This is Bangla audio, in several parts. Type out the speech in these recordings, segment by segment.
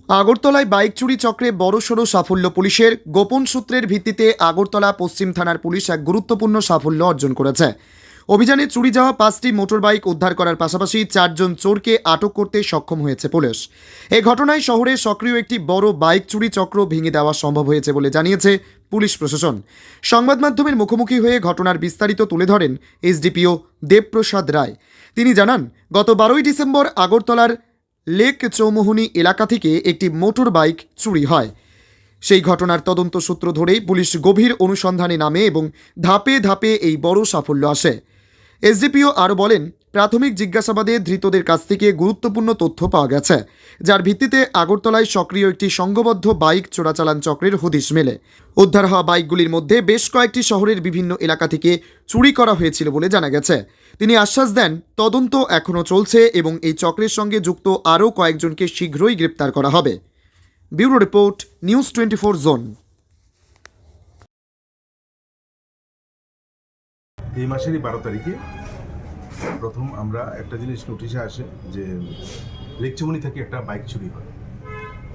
আগরতলায় বাইক চুরি চক্রে বড়সড় সাফল্য পুলিশের। গোপন সূত্রের ভিত্তিতে আগরতলা পশ্চিম থানার পুলিশ এক গুরুত্বপূর্ণ সাফল্য অর্জন করেছে। অভিযানে চুরি যাওয়া 5টি মোটর বাইক উদ্ধার করার পাশাপাশি 4 জন চোরকে আটক করতে সক্ষম হয়েছে পুলিশ। এই ঘটনায় শহরে সক্রিয় একটি বড় বাইক চুরি চক্র ভেঙে দেওয়া সম্ভব হয়েছে বলে জানিয়েছে পুলিশ প্রশাসন। সংবাদ মাধ্যমের মুখোমুখি হয়ে ঘটনার বিস্তারিত তুলে ধরেন এসডিপিও দেবপ্রসাদ রায়। তিনি জানান, গত 12ই ডিসেম্বর আগরতলার লেক চৌমুহনী এলাকা থেকে একটি মোটর বাইক চুরি হয়। সেই ঘটনার তদন্ত সূত্র ধরেই পুলিশ গভীর অনুসন্ধানে নামে এবং ধাপে ধাপে এই বড় সাফল্য আসে। এসডিপিও আরও বলেন, প্রাথমিক জিজ্ঞাসাবাদে ধৃতদের কাছ থেকে গুরুত্বপূর্ণ তথ্য পাওয়া গেছে, যার ভিত্তিতে আগরতলায় সক্রিয় একটি সংঘবদ্ধ বাইক চোরাচালান চক্রের হদিশ মেলে। উদ্ধার হওয়া বাইকগুলির মধ্যে বেশ কয়েকটি শহরের বিভিন্ন এলাকা থেকে চুরি করা হয়েছিল বলে জানা গেছে। তিনি আশ্বাস দেন, তদন্ত এখনও চলছে এবং এই চক্রের সঙ্গে যুক্ত আরও কয়েকজনকে শীঘ্রই গ্রেপ্তার করা হবে। Bureau report, news 24 zone. এই মাসেরই 12 তারিখে প্রথম আমরা একটা জিনিস নোটিশে আসে যে লেকচুমনি থেকে একটা বাইক চুরি হয়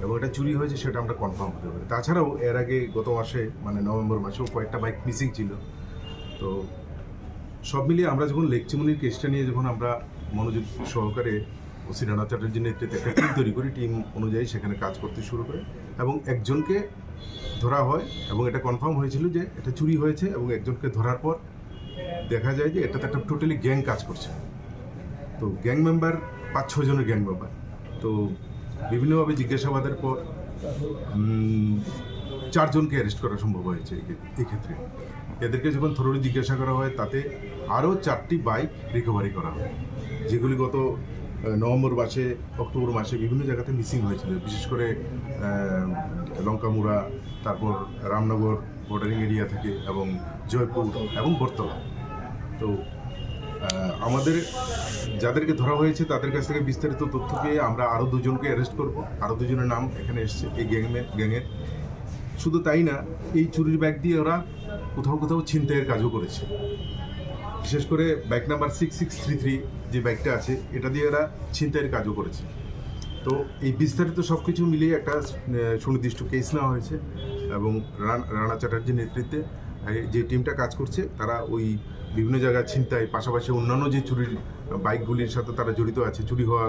এবং এটা চুরি হয়েছে সেটা আমরা কনফার্ম হতে পারি। তাছাড়াও এর আগে গত মাসে মানে নভেম্বর মাসেও কয়েকটা বাইক মিসিং ছিল। তো সব মিলিয়ে আমরা যখন লেকচুমনির কেসটা নিয়ে যখন আমরা মনোযোগ সহকারে ওসি রানা চ্যাটার্জির নেতৃত্বে একটা টিম তৈরি করি, টিম অনুযায়ী সেখানে কাজ করতে শুরু করে এবং একজনকে ধরা হয় এবং এটা কনফার্ম হয়েছিল যে এটা চুরি হয়েছে এবং একজনকে ধরার পর দেখা যায় যে এটাতে একটা টোটালি গ্যাং কাজ করছে। তো গ্যাং মেম্বার 5-6 জনের গ্যাং মেম্বার। তো বিভিন্নভাবে জিজ্ঞাসাবাদের পর 4 জনকে অ্যারেস্ট করা সম্ভব হয়েছে এই ক্ষেত্রে। এদেরকে যখন থরোলি জিজ্ঞাসা করা হয় তাতে আরও 4টি বাইক রিকভারি করা হয়, যেগুলি গত নভেম্বর মাসে অক্টোবর মাসে বিভিন্ন জায়গাতে মিসিং হয়েছিল, বিশেষ করে লঙ্কামুড়া, তারপর রামনগর বর্ডারিং এরিয়া থেকে এবং জয়পুর এবং বর্তলা। তো আমাদের যাদেরকে ধরা হয়েছে তাদের কাছ থেকে বিস্তারিত তথ্য পেয়ে আমরা আরও 2 জনকে অ্যারেস্ট করব। আরও 2 জনের নাম এখানে এসছে এই গ্যাংয়ের। শুধু তাই না, এই চুরির ব্যাগ দিয়ে ওরা কোথাও কোথাও ছিনতাইয়ের কাজও করেছে। বিশেষ করে বাইক নাম্বার 6633 যে বাইকটা আছে এটা দিয়ে এরা ছিনতাইয়ের কাজও করেছে। তো এই বিস্তারিত সব কিছু মিলিয়ে একটা সুনির্দিষ্ট কেস নেওয়া হয়েছে এবং রানা চ্যাটার্জির নেতৃত্বে যে টিমটা কাজ করছে তারা ওই বিভিন্ন জায়গায় ছিনতাই পাশাপাশি অন্যান্য যে চুরির বাইকগুলির সাথে তারা জড়িত আছে, চুরি হওয়া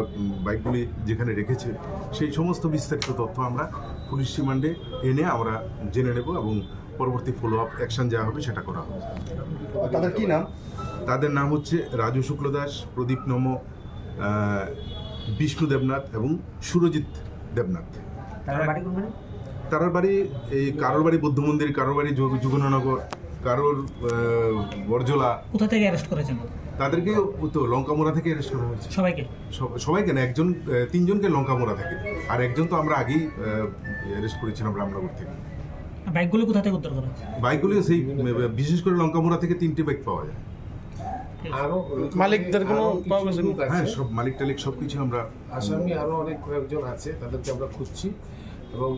বাইকগুলি যেখানে রেখেছে সেই সমস্ত বিস্তারিত তথ্য আমরা পুলিশ রিমান্ডে এনে আমরা জেনে নেব এবং পরবর্তী ফলো আপ অ্যাকশন যা হবে সেটা করা হবে। তাদের কি নাম? তাদের নাম হচ্ছে রাজু শুক্লদাস, প্রদীপ নম, বিষ্ণু দেবনাথ এবং সুরজিৎ দেবনাথ। তারার বাড়ি এই কারোর বাড়ি বুদ্ধ মন্দির, কারোর বাড়ি যুগননগর, কারোর বরজলা। কোথা থেকে অ্যারেস্ট করেছেন তাদেরকে? তো লঙ্কামোড়া থেকে অ্যারেস্ট করা হয়েছে। সবাইকে না, 3 জনকে লঙ্কামোড়া থেকে, আর একজন তো আমরা আগেই অ্যারেস্ট করেছিলাম রামনগর থেকে। বাইকগুলো কোথা থেকে উদ্ধার করা হয়েছে? বাইকগুলি সেই বিশেষ করে লঙ্কামোড়া থেকে 3টি বাইক পাওয়া যায়। আরো মালিকদের কোনো পাওয়া গেছে? হ্যাঁ, সব মালিক টালিক সব কিছু আমরা। আসামি আরো অনেক কয়েকজন আছে, তাদেরকে আমরা খুঁজছি এবং